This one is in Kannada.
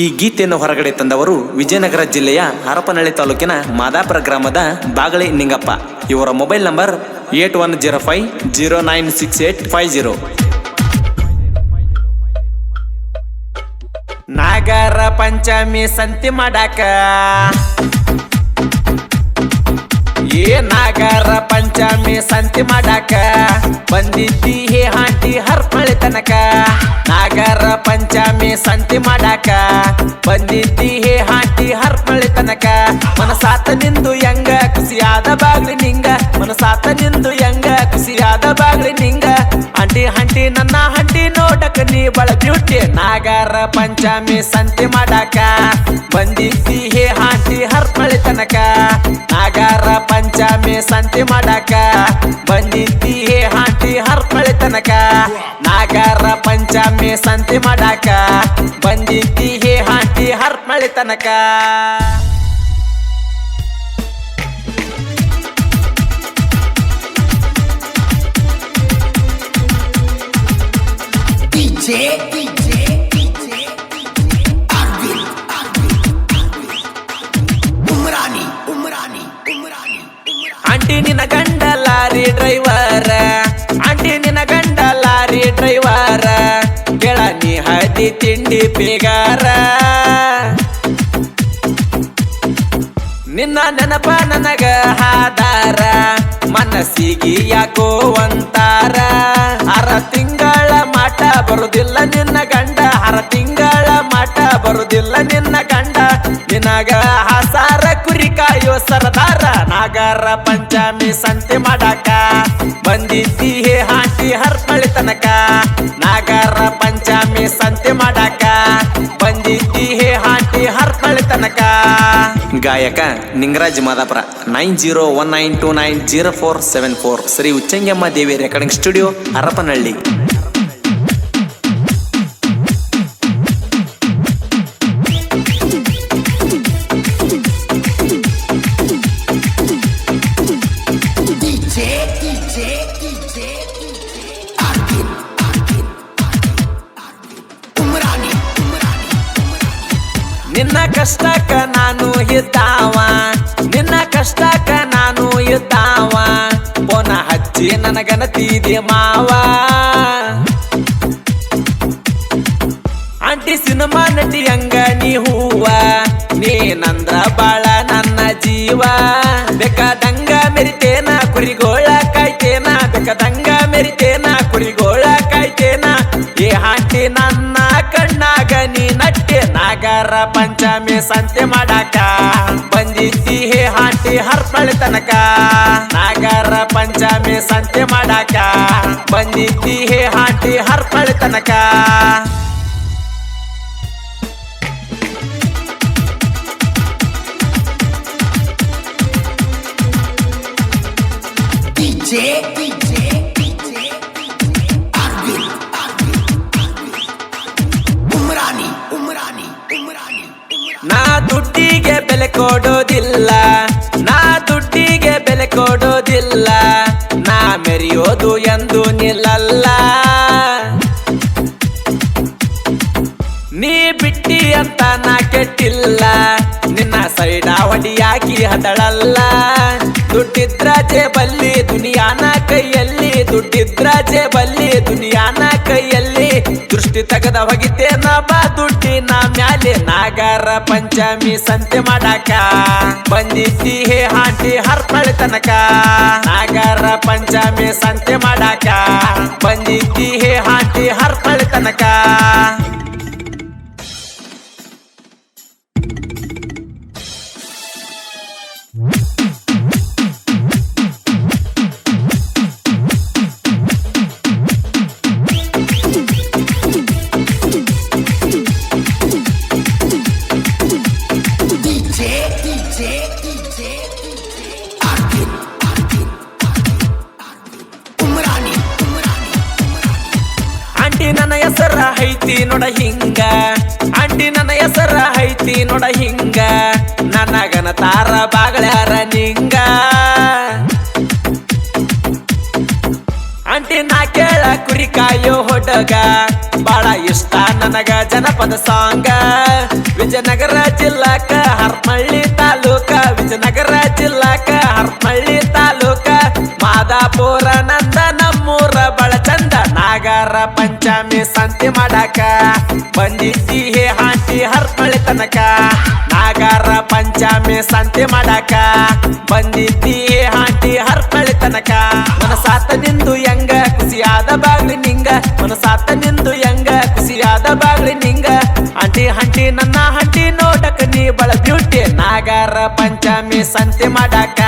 ಈ ಗೀತೆಯನ್ನು ಹೊರಗಡೆ ತಂದವರು ವಿಜಯನಗರ ಜಿಲ್ಲೆಯ ಹರಪನಹಳ್ಳಿ ತಾಲೂಕಿನ ಮಾದಾಪುರ ಗ್ರಾಮದ ಬಾಗಳಿ ನಿಂಗಪ್ಪ. ಇವರ ಮೊಬೈಲ್ ನಂಬರ್ 8105096850. ನಾಗರ ಪಂಚಮಿ ಸಂತಿ ಮಾಡಾಕ ನಾಗರ ಪಂಚಮಿ ಸಂತಿ ಮಾಡಾಕ ಬಂದಿದ್ದಿ ಹೇ ಹಾಂಟಿ ಹರಪನಹಳ್ಳಿ ತನಕ. ನಾಗರ ಪಂಚಮಿ ಸಂತಿ ಮಾಡಾಕ ಬಂದಿದ್ದಿ ಹೇ ಹಾಂಟಿ ಹರಪನಹಳ್ಳಿ ತನಕ. ಮನಸಾತ ನಿಂದು ಯಂಗ ಖುಷಿಯಾದ ಬಾಗ್ಲಿ ನಿಂಗ, ಮನಸಾತ ನಿಂದು ಯಂಗ ಖುಷಿಯಾದ ಬಾಗ್ಲಿ ನಿಂಗ. ಹಂಟಿ ಹಂಟಿ ನನ್ನ ಹಂಟಿ ನೋಡಕ ನೀ ಬಳ ಬ್ಯೂಟಿ. ನಾಗರ ಪಂಚಮಿ ಸಂತಿ ಮಾಡಾಕ ಬಂದಿದ್ದಿ ಹೇ ಹಾಂಟಿ ಹರಪನಹಳ್ಳಿ ತನಕ. ನಾಗರ ಪಂಚಮಿ ಸಂತಿ ಮಾಡಾಕ ಬಂದಿದ್ದಿ ಹೇ ಹಾಂಟಿ ಹರಪನಹಳ್ಳಿ ತನಕ. ನಾಗರ ಪಂಚಮಿ ಸಂತಿ ಮಾಡಾಕ ಬಂದಿದ್ದಿ ಹೇ ಹಾಂಟಿ ಹರಪನಹಳ್ಳಿ ತನಕ. ಆಂಟಿ ನಿನ್ನ ಗಂಡ ಲಾರಿ ಡ್ರೈವರ್, ಆಂಟಿ ನಿನ್ನ ಗಂಡ ಲಾರಿ ಡ್ರೈವರ್. ಕೆಳ ನೀ ಹದಿ ತಿಂಡಿ ಬೇಗಾರ, ನಿನ್ನ ನೆನಪ ನನಗ ಹಾದಾರ. ಮನಸ್ಸಿಗೆ ಯಾಕೋ ಒಂತಾರ, ಅರ ತಿಂಗಳ ಮಾಟ ಬರುದಿಲ್ಲ ನಿನ್ನ ಗಂಡ, ಅರ ತಿಂಗಳ ಮಾಟ ಬರುದಿಲ್ಲ ನಿನ್ನ ಗಂಡ. ನಿನಗ ಹಾಸಾರ ಕುರಿ ಕಾಯೋ ಸರದಾರ. ನಾಗರ ಪಂಚಮಿ ಸಂತಿ ಮಾಡಾಕ ಬಂದಿದ್ದಿ ಹೇ ಹಾಂಟಿ ಹರಪನಹಳ್ಳಿ ತನಕ. ನಾಗರ ಪಂಚಮಿ ಸಂತಿ ಮಾಡಾಕ ಬಂದಿದ್ದಿ ಹೇ ಹಾಂಟಿ ಹರಪನಹಳ್ಳಿ ತನಕ. ಗಾಯಕ ನಿಂಗರಾಜ್ ಮಾದಾಪುರ 9019290474. ಶ್ರೀ ಉಚ್ಚಂಗಮ್ಮ ದೇವಿ ರೆಕಾರ್ಡಿಂಗ್ ಸ್ಟುಡಿಯೋ ಹರಪನಹಳ್ಳಿ. ನಿನ್ನ ಕಷ್ಟಕ್ಕ ನಾನು ಇದ್ದಾವ, ನಿನ್ನ ಕಷ್ಟಕ್ಕ ನಾನು ಇದ್ದಾವ. ಪೋನ ಹಚ್ಚಿ ನನಗನತಿದೆ ಮಾವ. ಆಂಟಿ ಸಿನಿಮಾ ನಟಿ ಹಂಗ ನೀ ಹೂವ, ನೀನಂದ್ರ ಬಾಳ ನನ್ನ ಜೀವ. ಬೇಕಾದಂಗ ಮೆರಿತೇನ ಕುರಿಗೋಳ ಕಾಯ್ತೇನ, ಬೇಕಾದಂಗ ಮೆರಿತೇನ ಕುರಿಗೋಳ ಕಾಯ್ತೇನ. ಏ ಹಾಂಟಿ ನನ್ನ ಕಣ್ಣಾಗ ನೀ ನಟ್ಟೆ. ನಾಗರ ಪಂಚಮಿ ಸಂತೆ ಮಾಡಾಕ ಬಂದಿದ್ದಿ ಹೇ ಹಾಂಟಿ ಹರಪನಹಳ್ಳಿ ತನಕ. ನಾಗರ ಪಂಚಮಿ ಸಂತೆ ಮಾಡಾಕ ಬಂದಿದ್ದಿ ಹೇ ಹಾಂಟಿ ಹರಪನಹಳ್ಳಿ ತನಕ. ನಾ ದುಡ್ಡಿಗೆ ಬೆಲೆ ಕೊಡೋದಿಲ್ಲ, ನಾ ದುಡ್ಡಿಗೆ ಬೆಲೆ ಕೊಡೋದಿಲ್ಲ. ನಾ ಮೆರೆಯೋದು ಎಂದು ನಿಲ್ಲಲ್ಲ. ನೀ ಬಿಟ್ಟಿ ಅಂತ ನಾ ಕೆಟ್ಟಿಲ್ಲ, ನಿನ್ನ ಸೈಡ ಹೊಡಿಯಾಕಿ ಹದಳಲ್ಲ. ದುಡ್ಡಿದ್ರ ಜೇಬಲ್ಲಿ ದುನಿಯಾನ ಕೈಯಲ್ಲಿ, ದುಡ್ಡಿದ್ರ ಜೇಬಲ್ಲಿ ದುನಿಯಾನ ಕೈಯಲ್ಲಿ. ದೃಷ್ಟಿ ತೆಗೆದ ಹೋಗಿದ್ದೇನ ಬಾ ದುಡ್ಡಿನ ಮ್ಯಾಲೆ. ನಾಗರ ಪಂಚಮಿ ಸಂತೆ ಮಾಡಾಕ ಬಂದಿದ್ದಿ ಹೇ ಹಾಂಟಿ ಹರಪನಹಳ್ಳಿ ತನಕ. ನಾಗರ ಪಂಚಮಿ ಸಂತೆ ಮಾಡಾಕ ಬಂದಿದ್ದಿ ಹೇ ಹಾಂಟಿ ಹರಪನಹಳ್ಳಿ ತನಕ. ಆಂಟಿ ನನ್ನ ಹೆಸರ ಐತಿ ನೋಡ ಹಿಂಗ, ಆಂಟಿ ನನ್ನ ಹೆಸರ ಐತಿ ನೋಡ ಹಿಂಗ. ನನಗನ ತಾರ ಬಾಗಳ್ಯಾರ ನಿಂಗ. ಆಂಟಿ ನಾ ಕೇಳ ಕುರಿ ಕಾಯೋ ಹುಡುಗ ಬಾಳ ಇಷ್ಟ ನನಗ ಜನಪದ ಸಾಂಗ ಜಿಲ್ಲಾಕ ಹರಪನಹಳ್ಳಿ ತಾಲೂಕ ವಿಜಯನಗರ ಜಿಲ್ಲಾಕ ಹರಪನಹಳ್ಳಿ ತಾಲೂಕ ಮಾದಾಪುರ ನಂದ ನಮ್ಮೂರ ಬಳ ಚಂದ ನಾಗರ ಪಂಚಮಿ ಸಂತೆ ಮಾಡಾಕ ಬಂದಿದ್ದಿ ಹೇ ಹಾಂಟಿ ಹರಪನಹಳ್ಳಿ ತನಕ ನಾಗರ ಪಂಚಮಿ ಸಂತೆ ಮಾಡಾಕ ಬಂದಿದ್ದಿ ಹೇ ಹಾಂಟಿ ಹರಪನಹಳ್ಳಿ ತನಕ ಮನಸಾತ ನಿಂದು ಹೆಂಗ ಖುಷಿಯಾದ ಬಾಗ್ಲಿ ನಿಂಗ ಮನಸಾತ ನಿಂದು ಹೆಂಗ ಖುಷಿಯಾದ ಬಾಗ್ಲಿ ನಿಂಗ ಆಂಟಿ ಹಂಟಿ ನನ್ನ ಹಂಟಿ ನೋಡಕ ನೀ ಬಳ ಬ್ಯೂಟಿ ನಾಗರ ಪಂಚಮಿ ಸಂತೆ ಮಾಡಾಕ